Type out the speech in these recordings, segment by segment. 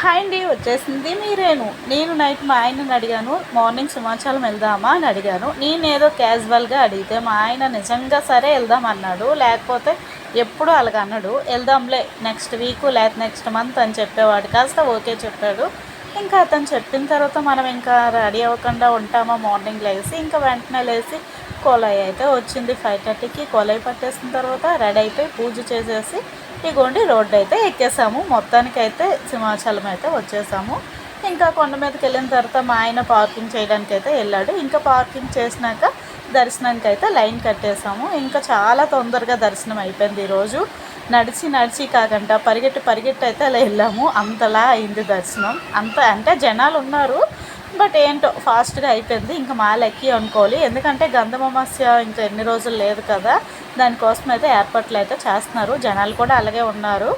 Hi అండి, వచ్చేసింది మీరేను. నేను నైట్ మా ఆయనని అడిగాను, మార్నింగ్ సింహాచలం వెళ్దామా అని అడిగాను. నేనేదో క్యాజువల్గా అడిగితే మా ఆయన నిజంగా సరే వెళ్దాం అన్నాడు. లేకపోతే ఎప్పుడూ అలాగ అన్నాడు. వెళ్దాంలే నెక్స్ట్ వీక్ లేకపోతే నెక్స్ట్ మంత్ అని చెప్పేవాడు. కాస్త ఓకే చెప్పాడు. ఇంకా అతను చెప్పిన తర్వాత మనం ఇంకా రెడీ అవ్వకుండా ఉంటామా? మార్నింగ్ లేసి ఇంకా వెంటనే లేచి కొలాయి అయితే వచ్చింది 5:30కి. కొలాయి పట్టేసిన తర్వాత రెడీ అయిపోయి పూజ చేసేసి ఇగోండి రోడ్డు అయితే ఎక్కేసాము. మొత్తానికైతే సింహాచలం అయితే వచ్చేసాము. ఇంకా కొండ మీదకి వెళ్ళిన తర్వాత మా ఆయన పార్కింగ్ చేయడానికి అయితే వెళ్ళాడు. ఇంకా పార్కింగ్ చేసినాక దర్శనానికి అయితే లైన్ కట్టేసాము. ఇంకా చాలా తొందరగా దర్శనం అయిపోయింది ఈరోజు. నడిచి కాకుండా పరిగెట్టి అయితే అలా వెళ్ళాము. అంతలా అయింది దర్శనం. అంటే జనాలు ఉన్నారు, బట్ ఏంటో ఫాస్ట్గా అయిపోయింది. ఇంకా మాల ఎక్కి అనుకోవాలి, ఎందుకంటే గంధమమాస్య ఇంకా ఎన్ని రోజులు లేదు కదా, దానికోసం అయితే ఏర్పాట్లు అయితే చేస్తున్నారు. జనాలు కూడా అలాగే ఉన్నారు.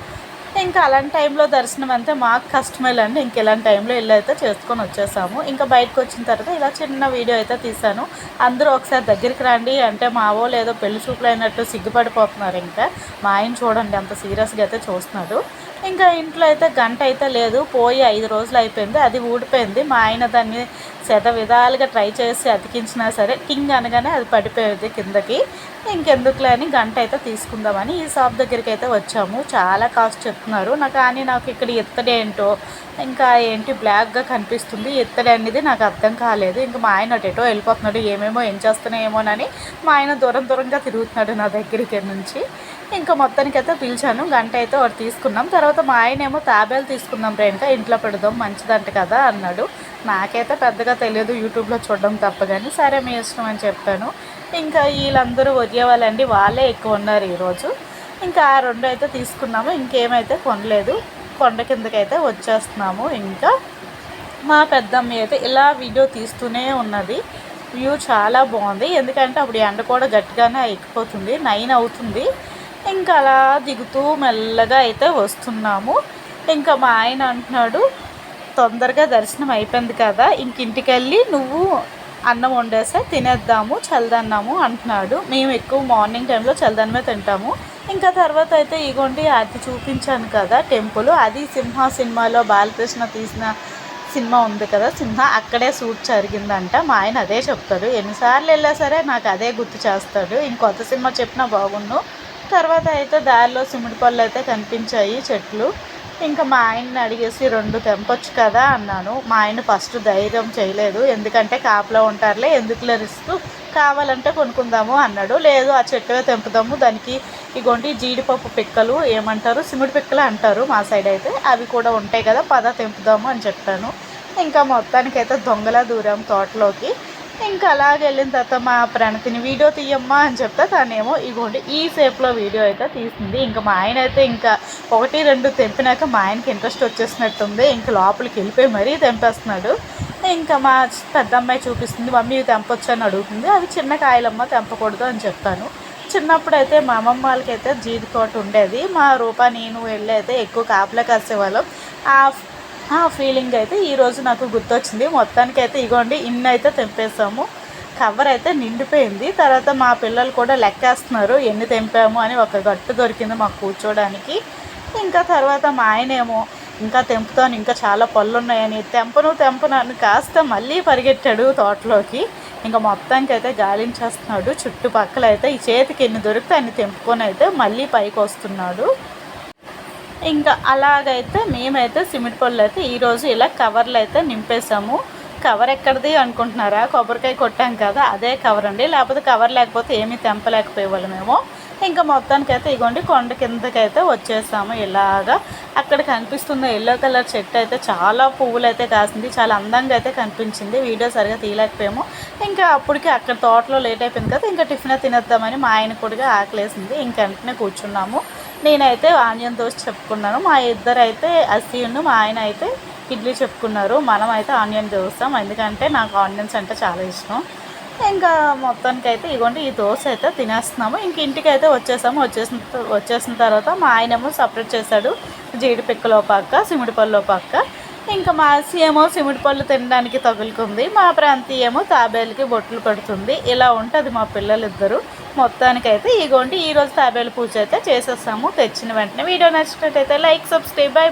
ఇంకా అలాంటి టైంలో దర్శనం అంతే మాకు కష్టమేలండి. ఇంక ఇలాంటి టైంలో ఇల్లు అయితే చేసుకొని వచ్చేసాము. ఇంకా బయటకు వచ్చిన తర్వాత ఇలా చిన్న వీడియో అయితే తీశాను. అందరూ ఒకసారి దగ్గరికి రండి అంటే మా వాళ్ళు ఏదో పెళ్లి చూపులు అయినట్టు సిగ్గుపడిపోతున్నారు. ఇంకా మా ఆయన చూడండి అంత సీరియస్గా అయితే చూస్తున్నాడు. ఇంకా ఇంట్లో అయితే గంట అయితే లేదు, పోయి 5 రోజులు అయిపోయింది. అది ఊడిపోయింది. మా ఆయన దాన్ని విధాలుగా ట్రై చేసి అతికించినా సరే కింగ్ అనగానే అది పడిపోయేది కిందకి. ఇంకెందుకులే అని గంట అయితే తీసుకుందామని ఈ షాప్ దగ్గరికి అయితే వచ్చాము. చాలా కాస్ట్ చెప్తున్నారు కానీ నాకు ఇక్కడ ఇత్తడి ఏంటో ఇంకా ఏంటి బ్లాక్గా కనిపిస్తుంది. ఇత్తడి అనేది నాకు అర్థం కాలేదు. ఇంకా మా ఆయన అటేటో వెళ్ళిపోతున్నాడు, ఏమేమో ఏం చేస్తున్నాయేమోనని మా ఆయన దూరంగా తిరుగుతున్నాడు నా దగ్గరికి నుంచి. ఇంకా మొత్తానికి అయితే పిలిచాను. గంట అయితే ఒకటి తీసుకున్నాం. తర్వాత మా ఆయన ఏమో తాబేలు తీసుకుందాం రేణుక, ఇంట్లో పెడదాం మంచిదంట కదా అన్నాడు. నాకైతే పెద్దగా తెలియదు, యూట్యూబ్లో చూడడం తప్ప, కానీ సరే మీ ఇష్టం అని చెప్పాను. ఇంకా వీళ్ళందరూ వదిలేవాళ్ళండి, వాళ్ళే ఎక్కువ ఉన్నారు ఈరోజు. ఇంకా ఆ 2 అయితే తీసుకున్నాము. ఇంకేమైతే కొనలేదు. కొండ కిందకైతే వచ్చేస్తున్నాము. ఇంకా మా పెద్దమ్మ అయితే ఇలా వీడియో తీస్తూనే ఉన్నది. వ్యూ చాలా బాగుంది, ఎందుకంటే అప్పుడు ఎండ కూడా గట్టిగానే ఎక్కిపోతుంది. 9 అవుతుంది. ఇంకా అలా దిగుతూ మెల్లగా అయితే వస్తున్నాము. ఇంకా మా ఆయన అంటున్నాడు, తొందరగా దర్శనం అయిపోయింది కదా, ఇంటికి వెళ్ళి నువ్వు అన్నం వండేస్తే తినేద్దాము చల్లదన్నాము అంటున్నాడు. మేము ఎక్కువ మార్నింగ్ టైంలో చల్లదన్నమే తింటాము. ఇంకా తర్వాత అయితే ఇగోండి అది చూపించాను కదా టెంపుల్, అది సినిమాలో బాలకృష్ణ తీసిన సినిమా ఉంది కదా, సింహ, అక్కడే షూట్ జరిగిందంట. మా ఆయన అదే చెప్తాడు. ఎన్నిసార్లు వెళ్ళా సరే నాకు అదే గుర్తు చేస్తాడు. ఇంకొత్త సినిమా చెప్పినా బాగుండు. తర్వాత అయితే దారిలో సిమిడి పళ్ళు అయితే కనిపించాయి, చెట్లు. ఇంకా మా ఆయన్ని అడిగేసి 2 తెంపొచ్చు కదా అన్నాను. మా ఆయన ఫస్ట్ ధైర్యం చేయలేదు, ఎందుకంటే కాపలా ఉంటారులే, ఎందుకులే రిస్క్, కావాలంటే కొనుక్కుందాము అన్నాడు. లేదు ఆ చెట్టువే తెంపుదాము, దానికి ఇగోండి జీడిపప్పు పిక్కలు ఏమంటారు, సిమిడి పిక్కలు అంటారు మా సైడ్ అయితే, అవి కూడా ఉంటాయి కదా, పద తెంపుదాము అని చెప్పాను. ఇంకా మొత్తానికైతే దొంగలా దూరాం తోటలోకి. ఇంకా అలాగే వెళ్ళిన తర్వాత మా ప్రణతిని వీడియో తీయమ్మా అని చెప్తే తనేమో ఇగోండి ఈ షేప్లో వీడియో అయితే తీసింది. ఇంకా మా ఆయన అయితే ఇంకా 1-2 తెంపినాక మా ఆయనకి ఇంట్రెస్ట్ వచ్చేసినట్టుంది. ఇంకా లోపలికి వెళ్ళిపోయి మరీ తెంపేస్తున్నాడు. ఇంకా మా పెద్దమ్మాయి చూపిస్తుంది, మమ్మీ ఇవి తెంపొచ్చు అని అడుగుతుంది. అవి చిన్న కాయలమ్మ, తెంపకూడదు అని చెప్పాను. చిన్నప్పుడు అయితే మా అమ్మమ్మ వాళ్ళకైతే జీడి తోట ఉండేది. మా రూపా నేను వెళ్ళి అయితే ఎక్కువ కాపలా కాసేవాళ్ళం. ఆ ఫీలింగ్ అయితే ఈరోజు నాకు గుర్తొచ్చింది. మొత్తానికైతే ఇగోండి ఇన్ని అయితే తెంపేసాము. కవర్ అయితే నిండిపోయింది. తర్వాత మా పిల్లలు కూడా లెక్కేస్తున్నారు ఎన్ని తెంపాము అని. ఒక గట్టు దొరికింది మాకు కూర్చోడానికి. ఇంకా తర్వాత మా ఆయనేమో ఇంకా తెంపుతాను, ఇంకా చాలా పళ్ళు ఉన్నాయని, తెంపను అని కాస్త మళ్ళీ పరిగెట్టాడు తోటలోకి. ఇంకా మొత్తానికి అయితే గాలించేస్తున్నాడు చుట్టుపక్కల. అయితే ఈ చేతికి ఎన్ని దొరికితే అన్ని తెంపుకొని అయితే మళ్ళీ పైకి వస్తున్నాడు. ఇంకా అలాగైతే మేమైతే సిమెంట్ పళ్ళు అయితే ఈరోజు ఇలా కవర్లు అయితే నింపేసాము. కవర్ ఎక్కడిది అనుకుంటున్నారా, కొబ్బరికాయ కొట్టాం కదా అదే కవర్ అండి, లేకపోతే కవర్ లేకపోతే ఏమీ తెంపలేకపోయేవాళ్ళు మేము. ఇంకా మొత్తానికైతే ఇగోండి కొండ కిందకైతే వచ్చేసాము. ఇలాగా అక్కడ కనిపిస్తున్న ఎల్లో కలర్ చెట్టు అయితే చాలా పువ్వులు అయితే కాసింది, చాలా అందంగా అయితే కనిపించింది. వీడియో సరిగా తీయలేకపోయాము. ఇంకా అప్పటికి అక్కడ తోటలో లేట్ అయిపోయింది కదా, ఇంకా టిఫిన్ తినేద్దామని మా ఆయన కూడా ఆకలేసింది. ఇంక వెంటనే కూర్చున్నాము. నేనైతే ఆనియన్ దోశ చెప్పుకున్నాను, మా ఇద్దరు అయితే అసీను మా ఆయన అయితే ఇడ్లీ చెప్పుకున్నారు. మనం అయితే ఆనియన్ దోశ, ఎందుకంటే నాకు ఆనియన్స్ అంటే చాలా ఇష్టం. ఇంకా మొత్తానికి అయితే ఇగోండి ఈ దోశ అయితే తినేస్తున్నాము. ఇంక ఇంటికి అయితే వచ్చేసిన తర్వాత మా ఆయనేమో సపరేట్ చేశాడు జీడి పిక్కలో పక్క, సిమిడి పళ్ళలో పక్క. ఇంకా మాసి ఏమో సిమిడి పళ్ళు తినడానికి తగులుకుంది, మా ప్రాంతీయ ఏమో తాబేలుకి బొట్లు పెడుతుంది. ఇలా ఉంటుంది మా పిల్లలిద్దరూ. మొత్తానికైతే ఇగోండి ఈరోజు తాబేలు పూజ అయితే చేసేస్తాము తెచ్చిన వెంటనే. వీడియో నచ్చినట్టయితే లైక్, సబ్స్క్రైబ్, బాయ్.